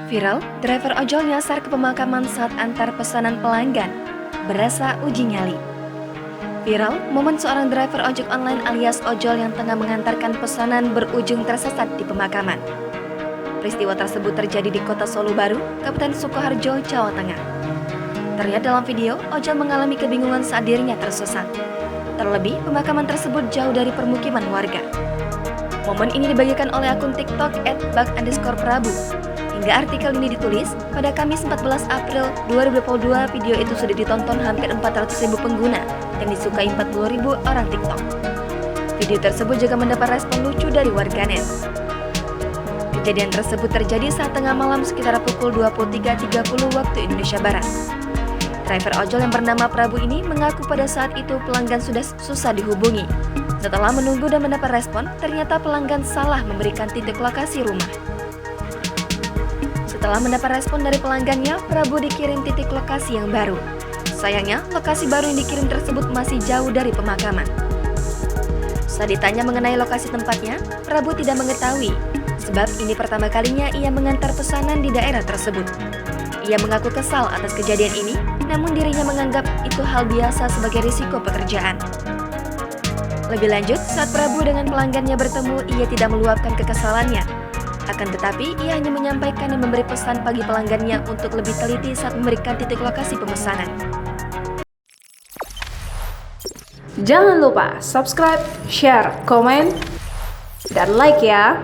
Viral, driver ojol nyasar ke pemakaman saat antar pesanan pelanggan. Berasa uji nyali. Viral, momen seorang driver ojek online alias ojol yang tengah mengantarkan pesanan berujung tersesat di pemakaman. Peristiwa tersebut terjadi di Kota Solo Baru, Kabupaten Sukoharjo, Jawa Tengah. Terlihat dalam video, ojol mengalami kebingungan saat dirinya tersesat. Terlebih, pemakaman tersebut jauh dari permukiman warga. Momen ini dibagikan oleh akun TikTok @bak_prabu. Hingga artikel ini ditulis, pada Kamis 14 April 2022 video itu sudah ditonton hampir 400.000 pengguna dan disukai 40.000 orang TikTok. Video tersebut juga mendapat respon lucu dari warganet. Kejadian tersebut terjadi saat tengah malam sekitar pukul 23.30 waktu Indonesia Barat. Driver ojol yang bernama Prabu ini mengaku pada saat itu pelanggan sudah susah dihubungi. Setelah menunggu dan mendapat respon, ternyata pelanggan salah memberikan titik lokasi rumah. Setelah mendapat respon dari pelanggannya, Prabu dikirim titik lokasi yang baru. Sayangnya, lokasi baru yang dikirim tersebut masih jauh dari pemakaman. Saat ditanya mengenai lokasi tempatnya, Prabu tidak mengetahui, sebab ini pertama kalinya ia mengantar pesanan di daerah tersebut. Ia mengaku kesal atas kejadian ini, namun dirinya menganggap itu hal biasa sebagai risiko pekerjaan. Lebih lanjut, saat Prabu dengan pelanggannya bertemu, ia tidak meluapkan kekesalannya. Akan tetapi, ia hanya menyampaikan dan memberi pesan bagi pelanggannya untuk lebih teliti saat memberikan titik lokasi pemesanan. Jangan lupa subscribe, share, komen, dan like ya!